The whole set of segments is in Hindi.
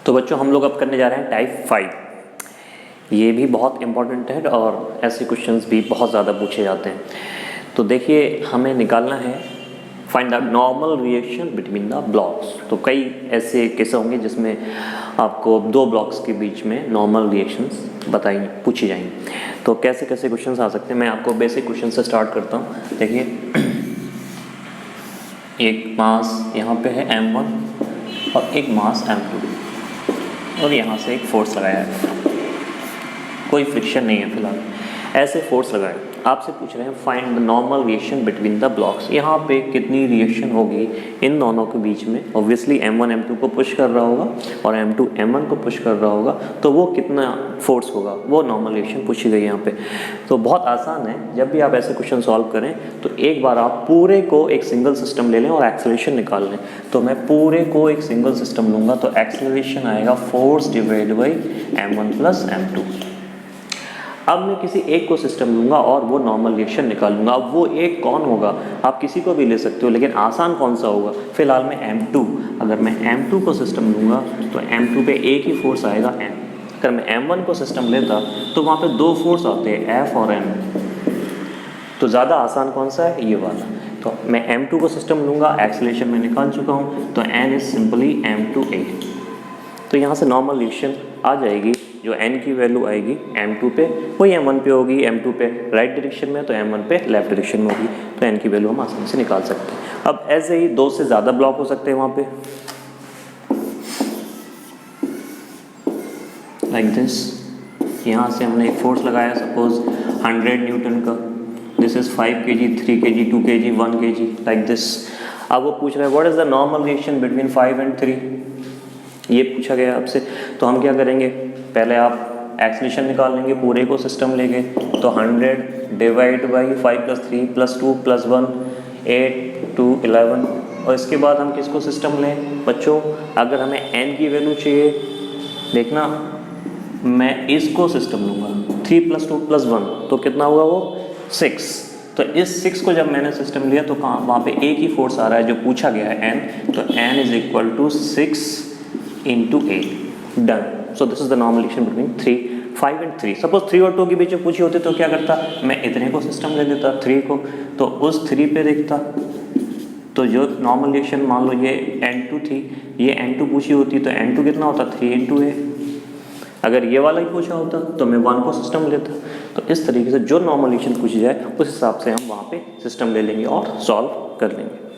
तो बच्चों हम लोग अब करने जा रहे हैं टाइप 5। ये भी बहुत इम्पॉर्टेंट है और ऐसे क्वेश्चंस भी बहुत ज़्यादा पूछे जाते हैं। तो देखिए हमें निकालना है find the normal reaction between the blocks. तो कई ऐसे केस होंगे जिसमें आपको दो ब्लॉक्स के बीच में नॉर्मल रिएक्शंस पूछी जाएंगी। तो कैसे कैसे क्वेश्चंस आ सकते हैं, मैं आपको बेसिक क्वेश्चन से स्टार्ट करता हूँ। देखिए एक मास यहाँ पे है m1 और एक मास m2 और यहाँ से एक फोर्स लगाया है, कोई फ्रिक्शन नहीं है फिलहाल, ऐसे फोर्स लगाए। आपसे पूछ रहे हैं find the normal reaction between the blocks. यहाँ पे कितनी रिएक्शन होगी इन दोनों के बीच में। ऑब्वियसली m1 m2 को पुश कर रहा होगा और m2 m1 को पुश कर रहा होगा, तो वो कितना फोर्स होगा, वो नॉर्मल रिएक्शन पूछी गई यहाँ पे। तो बहुत आसान है, जब भी आप ऐसे क्वेश्चन सॉल्व करें तो एक बार आप पूरे को एक सिंगल सिस्टम ले लें और एक्सेलरेशन निकाल लें। तो मैं पूरे को एक सिंगल सिस्टम लूँगा तो एक्सेलरेशन आएगा force divide by m1 plus m2। अब मैं किसी एक को सिस्टम लूँगा और वो नॉर्मल रिएक्शन निकालूंगा। अब वो एक कौन होगा, आप किसी को भी ले सकते हो, लेकिन आसान कौन सा होगा। फिलहाल मैं m2, अगर मैं m2 को सिस्टम लूँगा तो m2 पे एक ही फोर्स आएगा n। अगर मैं m1 को सिस्टम लेता तो वहाँ पे दो फोर्स आते हैं F और n। तो ज़्यादा आसान कौन सा है, ये वाला। तो मैं m2 को सिस्टम लूँगा, एक्सेलरेशन में निकाल चुका हूँ, तो n इज सिंपली m2a। तो यहाँ से नॉर्मल रिएक्शन आ जाएगी, जो n की वैल्यू आएगी m2 पे वही m1 पे होगी। m2 पे राइट डायरेक्शन में तो m1 पे लेफ्ट डायरेक्शन में होगी, तो n की वैल्यू हम आसानी से निकाल सकते हैं। अब ऐसे ही दो से ज़्यादा ब्लॉक हो सकते हैं वहाँ पे, लाइक दिस। यहाँ से हमने एक फोर्स लगाया सपोज 100 न्यूटन का, this is 5 kg, 3 kg, 2 kg, 1 kg, like this. अब वो पूछ रहा है what is the normal reaction between 5 and 3, ये पूछा गया आपसे। तो हम क्या करेंगे, पहले आप एक्सेलरेशन निकाल लेंगे पूरे को सिस्टम लेंगे। तो 100 डिवाइड बाई 5 + 3 + 2 + 1 8 2 11। और इसके बाद हम किसको सिस्टम लें बच्चों, अगर हमें n की वैल्यू चाहिए, देखना मैं इसको सिस्टम लूँगा 3 + 2 + 1, तो कितना हुआ वो 6। तो इस 6 को जब मैंने सिस्टम लिया तो कहाँ, वहाँ पे एक ही फोर्स आ रहा है जो पूछा गया है n। तो n = 6 into 8, done. So this is the normal reaction between 3, 5 and 3। Suppose 3 और 2 के बीच में पूछी होती तो क्या करता, मैं इतने को सिस्टम ले लेता 3 को, तो उस 3 पे देखता। तो जो नॉर्मल रिएक्शन मान लो ये n2 थी, ये n2 पूछी होती तो n2 कितना होता 3 into a। अगर ये वाला ही पूछा होता तो मैं 1 को सिस्टम लेता। तो इस तरीके से जो नॉर्मल रिएक्शन पूछी जाए उस हिसाब से हम वहाँ पे सिस्टम ले लेंगे और सॉल्व कर लेंगे।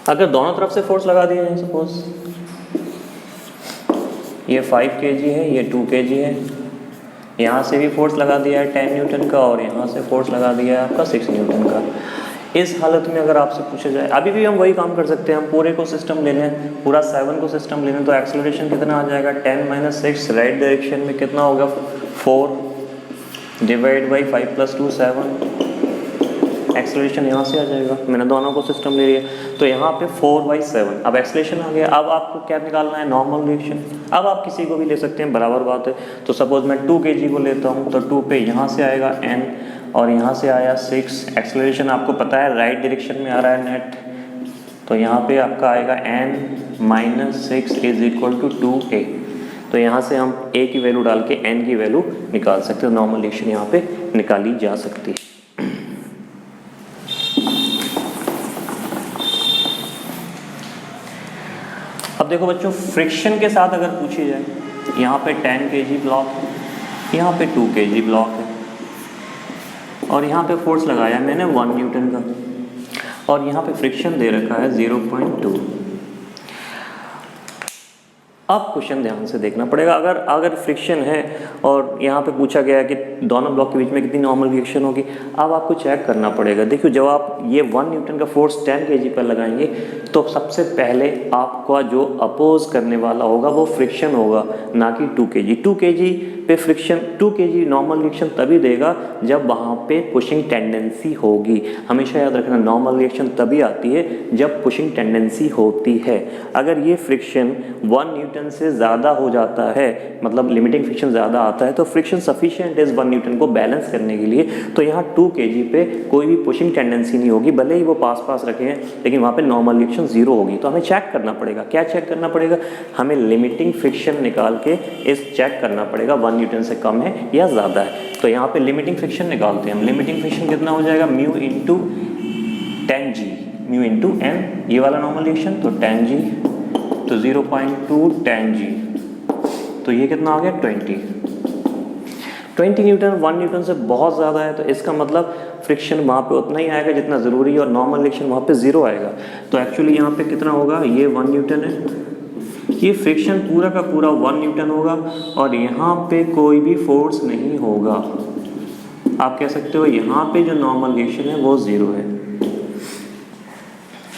अगर दोनों तरफ से फोर्स लगा दिए हैं, सपोज ये 5 kg है, ये 2 kg है, यहाँ से भी फोर्स लगा दिया है 10 न्यूटन का और यहाँ से फोर्स लगा दिया है आपका 6 न्यूटन का। इस हालत में अगर आपसे पूछा जाए, अभी भी हम वही काम कर सकते हैं, हम पूरे को सिस्टम ले लें, पूरा 7 को सिस्टम ले लें, तो एक्सेलरेशन कितना आ जाएगा 10 - 6, राइट डायरेक्शन में कितना होगा 4 डिवाइड बाई 5 + 2 7। एक्सेलरेशन यहाँ से आ जाएगा, मैंने दोनों को सिस्टम ले लिया, तो यहाँ पे 4/7। अब एक्सेलरेशन आ गया। अब आपको क्या निकालना है, नॉर्मल रिएक्शन। अब आप किसी को भी ले सकते हैं, बराबर बात है। तो सपोज मैं 2 kg को लेता हूँ, तो 2 पे यहाँ से आएगा n और यहाँ से आया 6। एक्सेलरेशन आपको पता है राइट डायरेक्शन में आ रहा है नेट, तो यहाँ पे आपका आएगा n - 6 = 2a। तो यहाँ से हम a की वैल्यू डाल के n की वैल्यू निकाल सकते हैं। नॉर्मल रिएक्शन यहाँ पे निकाली जा सकती है। अब देखो बच्चों, फ्रिक्शन के साथ अगर पूछी जाए, यहाँ पे 10 kg ब्लॉक है, यहाँ पे 2 kg ब्लॉक है और यहाँ पे फोर्स लगाया मैंने 1 न्यूटन का और यहाँ पे फ्रिक्शन दे रखा है 0.2। अब क्वेश्चन ध्यान से देखना पड़ेगा। अगर फ्रिक्शन है और यहाँ पे पूछा गया है कि दोनों ब्लॉक के बीच में कितनी नॉर्मल रिएक्शन होगी, अब आपको चेक करना पड़ेगा। देखिए जब आप ये 1 न्यूटन का फोर्स 10 kg पर लगाएंगे तो सबसे पहले आपका जो अपोज करने वाला होगा वो फ्रिक्शन होगा, ना कि 2 kg। 2 kg पे फ्रिक्शन, 2 kg नॉर्मल रिएक्शन तभी देगा जब वहाँ पे पुशिंग टेंडेंसी होगी। हमेशा याद रखना, नॉर्मल रिएक्शन तभी आती है जब पुशिंग टेंडेंसी होती है। अगर ये फ्रिक्शन 1 न्यूटन न्यूटन से ज़्यादा हो जाता है, मतलब लिमिटिंग फ्रिक्शन ज़्यादा आता है, तो फ्रिक्शन सफिशिएंट इज़ 1 न्यूटन को बैलेंस करने के लिए, तो यहाँ 2 kg पे कोई भी पुशिंग टेंडेंसी नहीं होगी, भले ही वो पास पास रखे हैं, लेकिन वहाँ पे नॉर्मल रिएक्शन 0 होगी। तो हमें चेक करना पड़ेगा, क्या चेक करना पड़ेगा, हमें लिमिटिंग फ्रिक्शन निकाल के इस चेक करना पड़ेगा 1 न्यूटन से कम है या ज़्यादा है। तो यहाँ पे लिमिटिंग फ्रिक्शन निकालते हैं हम। लिमिटिंग फ्रिक्शन कितना हो जाएगा, mu into 10g, mu into n, ये वाला नॉर्मल रिएक्शन, तो 10g, तो 0.2 10g, तो ये कितना आ गया 20 न्यूटन। 1 न्यूटन से बहुत ज़्यादा है, तो इसका मतलब फ्रिक्शन वहाँ पे उतना ही आएगा जितना ज़रूरी है, और नॉर्मल रिएक्शन वहाँ पे 0 आएगा। तो एक्चुअली यहाँ पे कितना होगा, ये 1 न्यूटन है, ये फ्रिक्शन पूरा का पूरा 1 न्यूटन होगा, और यहाँ पे कोई भी फोर्स नहीं होगा। आप कह सकते हो यहाँ पे जो नॉर्मल रिएक्शन है वो 0 है,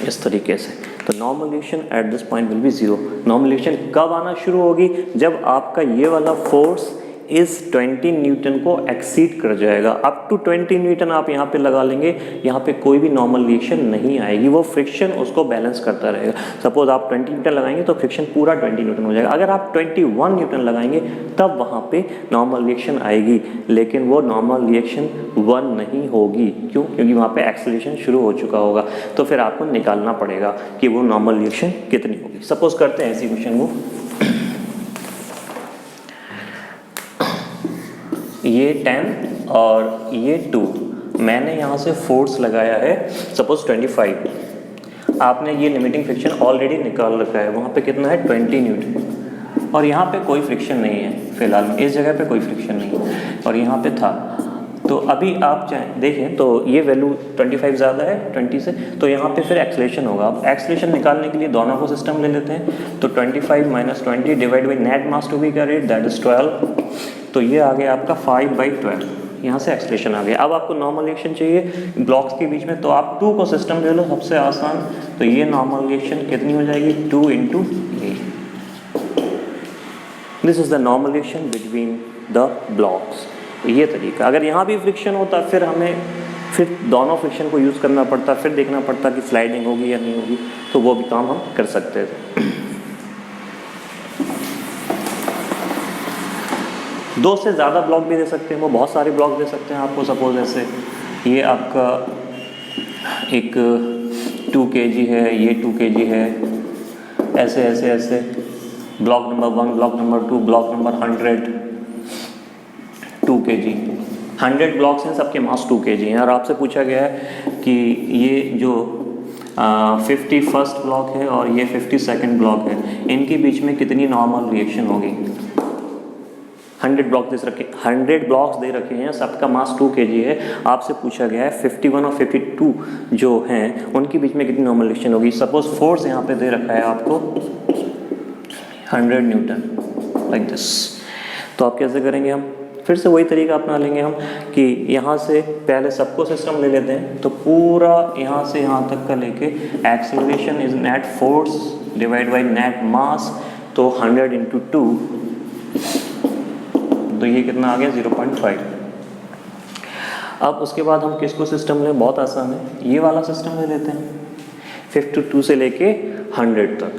इस तरीके से। तो normal reaction at this point will be 0। Normal reaction कब आना शुरू होगी, जब आपका ये वाला फोर्स इस 20 न्यूटन को एक्सीड कर जाएगा। अप टू 20 न्यूटन आप यहाँ पे लगा लेंगे, यहाँ पे कोई भी नॉर्मल रिएक्शन नहीं आएगी, वो फ्रिक्शन उसको बैलेंस करता रहेगा। सपोज आप 20 न्यूटन लगाएंगे तो फ्रिक्शन पूरा 20 न्यूटन हो जाएगा। अगर आप 21 न्यूटन लगाएंगे तब वहाँ पे नॉर्मल रिएक्शन आएगी, लेकिन वो नॉर्मल रिएक्शन 1 नहीं होगी। क्यों? क्योंकि वहाँ पे एक्सेलरेशन शुरू हो चुका होगा। तो फिर आपको निकालना पड़ेगा कि वो नॉर्मल रिएक्शन कितनी होगी। सपोज करते हैं इसी क्वेश्चन को, ये 10 और ये 2, मैंने यहाँ से फोर्स लगाया है सपोज 25। आपने ये लिमिटिंग फ्रिक्शन ऑलरेडी निकाल रखा है, वहाँ पे कितना है 20 न्यूटन, और यहाँ पे कोई फ्रिक्शन नहीं है फिलहाल में, इस जगह पे कोई फ्रिक्शन नहीं है, और यहाँ पे था। तो अभी आप चाहें देखें तो ये वैल्यू 25 ज़्यादा है 20 से, तो यहाँ पे फिर एक्सेलरेशन होगा। अब एक्सेलरेशन निकालने के लिए दोनों को सिस्टम ले लेते हैं। तो 25 - 20 divide by net mass to be carried, that is 12, तो ये आ गया आपका 5/12। यहाँ से एक्सेलरेशन आ गया। अब आपको नॉर्मल रिएक्शन चाहिए ब्लॉक्स के बीच में, तो आप 2 को सिस्टम ले लो, सबसे आसान। तो ये नॉर्मल रिएक्शन कितनी हो जाएगी, 2 × a। This is the normal reaction between the blocks. तो ये तरीका, अगर यहाँ भी फ्रिक्शन होता फिर हमें फिर दोनों फ्रिक्शन को यूज़ करना पड़ता, फिर देखना पड़ता कि स्लाइडिंग होगी या नहीं होगी, तो वो भी काम हम कर सकते थे। 2 से ज़्यादा ब्लॉक भी दे सकते हैं, वो बहुत सारे ब्लॉक दे सकते हैं आपको। सपोज ऐसे ये आपका एक 2 kg है, ये 2 kg है, ऐसे ऐसे ऐसे block number 1, block number 2, block number 100, 2 kg, 100 blocks हैं, सबके मास 2 kg हैं। और आपसे पूछा गया है कि ये जो 51st ब्लॉक है और ये 52nd ब्लॉक है, इनके बीच में कितनी नॉर्मल रिएक्शन होगी। 100 ब्लॉक्स दे रखे हैं, सबका मास 2 kg है। आपसे पूछा गया है 51 और 52 जो हैं उनके बीच में कितनी नॉर्मल रिएक्शन होगी। सपोज फोर्स यहाँ पे दे रखा है आपको 100 न्यूटन, लाइक दिस। तो आप कैसे करेंगे, हम फिर से वही तरीका अपना लेंगे हम कि यहाँ से पहले सबको सिस्टम ले लेते हैं। तो पूरा यहाँ से यहाँ तक का लेके acceleration is net force divide by net mass, तो 100 × 2, तो ये कितना आ गया 0.5। अब उसके बाद हम किसको सिस्टम लें, बहुत आसान है, ये वाला सिस्टम ले लेते हैं 52 से लेके 100 तक।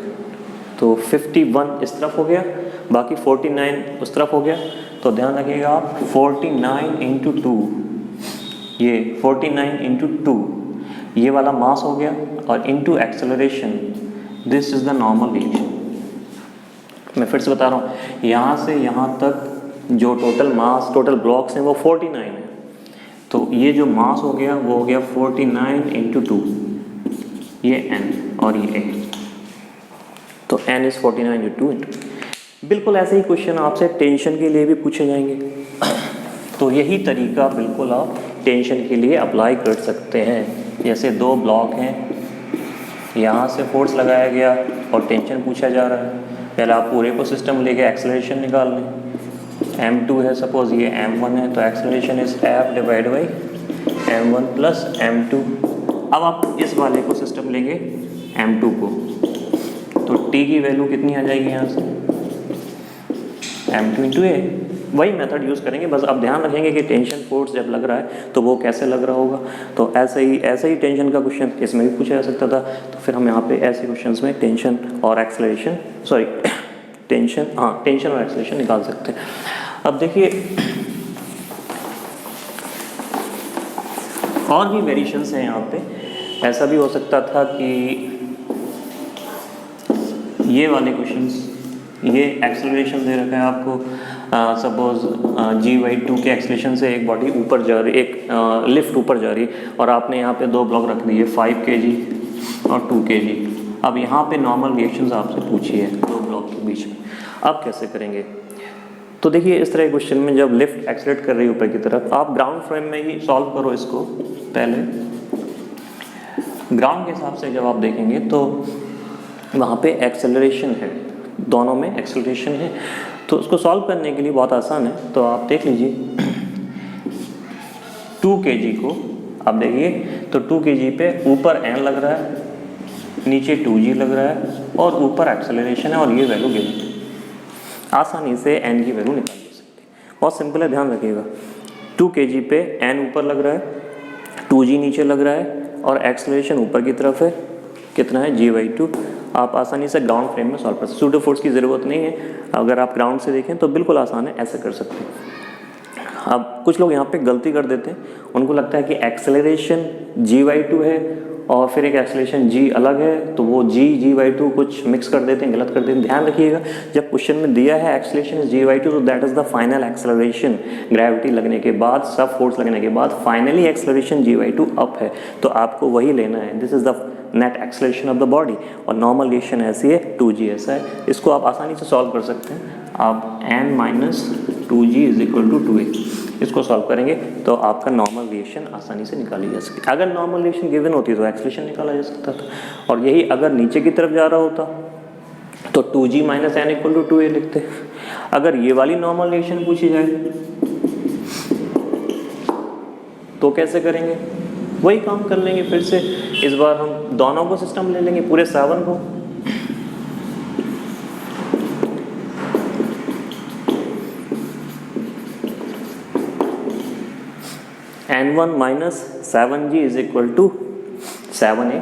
तो 51 इस तरफ हो गया, बाकी 49 उस तरफ हो गया। तो ध्यान रखिएगा आप, 49 × 2, ये 49 × 2 ये वाला मास हो गया, और into acceleration, this is the normal reaction. मैं फिर से बता रहा हूँ, यहाँ से यहाँ तक जो टोटल मास, टोटल ब्लॉक्स हैं वो 49 है। तो ये जो मास हो गया वो हो गया 49 × 2, ये n और ये a, तो n इज़ 49 × 2 बिल्कुल ऐसे ही क्वेश्चन आपसे टेंशन के लिए भी पूछे जाएंगे। तो यही तरीका बिल्कुल आप टेंशन के लिए अप्लाई कर सकते हैं। जैसे 2 ब्लॉक हैं, यहाँ से फोर्स लगाया गया और टेंशन पूछा जा रहा है, पहले आप पूरे को सिस्टम लेके एक्सेलरेशन निकाल लें। m2 है सपोज, ये m1 है, तो acceleration is f divide by m1 + m2। अब आप इस वाले को सिस्टम लेंगे m2 को, तो t की वैल्यू कितनी आ जाएगी यहाँ से, m2 × a। वही मेथड यूज़ करेंगे, बस अब ध्यान रखेंगे कि टेंशन फोर्स जब लग रहा है तो वो कैसे लग रहा होगा। तो ऐसे ही टेंशन का क्वेश्चन इसमें भी पूछा जा सकता था। तो फिर हम यहाँ पे ऐसे क्वेश्चंस में टेंशन और एक्सेलरेशन टेंशन, हाँ टेंशन और एक्सेलरेशन निकाल सकते हैं। अब देखिए और भी वेरिएशंस हैं यहाँ पे। ऐसा भी हो सकता था कि ये वाले क्वेश्चंस, ये एक्सेलरेशन दे रखा है आपको, सपोज g/2 के एक्सेलरेशन से एक बॉडी ऊपर जा रही, एक लिफ्ट ऊपर जा रही, और आपने यहाँ पे दो ब्लॉक रख दिए 5 kg और 2 kg। अब यहाँ पे नॉर्मल रिएक्शंस आपसे पूछी है दो ब्लॉक के बीच में, अब कैसे करेंगे? तो देखिए इस तरह के क्वेश्चन में जब लिफ्ट एक्सेलरेट कर रही है ऊपर की तरफ, आप ग्राउंड फ्रेम में ही सॉल्व करो इसको। पहले ग्राउंड के हिसाब से जब आप देखेंगे तो वहाँ पे एक्सेलरेशन है, दोनों में एक्सेलरेशन है, तो उसको सॉल्व करने के लिए बहुत आसान है। तो आप देख लीजिए 2 kg को आप देखिए तो 2 kg पे ऊपर n लग रहा है, नीचे 2g लग रहा है, और ऊपर एक्सेलरेशन है, और ये वैल्यू गिवन। आसानी से n की वैल्यू निकाल ले सकते हैं, बहुत सिंपल है, ध्यान रखिएगा। 2 kg पे n ऊपर लग रहा है, 2g नीचे लग रहा है, और एक्सेलरेशन ऊपर की तरफ है, कितना है g/2। आप आसानी से ग्राउंड फ्रेम में सॉल्व कर सकते हैं, सूडो फोर्स की ज़रूरत नहीं है। अगर आप ग्राउंड से देखें तो बिल्कुल आसान है, ऐसे कर सकते हैं। अब कुछ लोग यहाँ पे गलती कर देते हैं, उनको लगता है कि एक्सेलरेशन g/2 है और फिर एक एक्सेलरेशन g अलग है, तो वो g/2 कुछ मिक्स कर देते हैं, गलत कर देते हैं। ध्यान रखिएगा जब क्वेश्चन में दिया है एक्सेलरेशन g/2 तो that is the final acceleration, gravity लगने के बाद, सब फोर्स लगने के बाद फाइनली एक्सेलरेशन g/2 अप है, तो आपको वही लेना है। This is the net acceleration of the body, और नॉर्मल रिएक्शन ऐसी है, 2g ऐसा है। इसको आप आसानी से सॉल्व कर सकते हैं। आप n - 2g = 2a, इसको सॉल्व करेंगे तो आपका नॉर्मल रिएक्शन आसानी से निकाली जा सकती है। अगर नॉर्मल रिएक्शन गिवन होती तो एक्सेलरेशन निकाला जा सकता था, और यही अगर नीचे की तरफ जा रहा होता तो 2g - n = 2a लिखते। अगर ये वाली नॉर्मल रिएक्शन पूछी जाए तो कैसे करेंगे? वही काम कर लेंगे फिर से। इस बार हम दोनों को सिस्टम ले लेंगे, पूरे 7 को। n1 - 7g = 7a।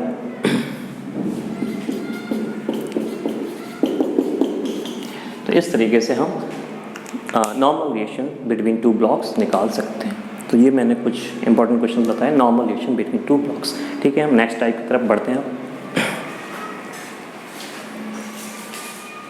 तो इस तरीके से हम नॉर्मल रिएक्शन बिटवीन 2 ब्लॉक्स निकाल सकते हैं। तो ये मैंने कुछ इंपॉर्टेंट क्वेश्चन बताए, नॉर्मल रिएक्शन बिटवीन 2 ब्लॉक्स। ठीक है, हम नेक्स्ट टाइप की तरफ बढ़ते हैं।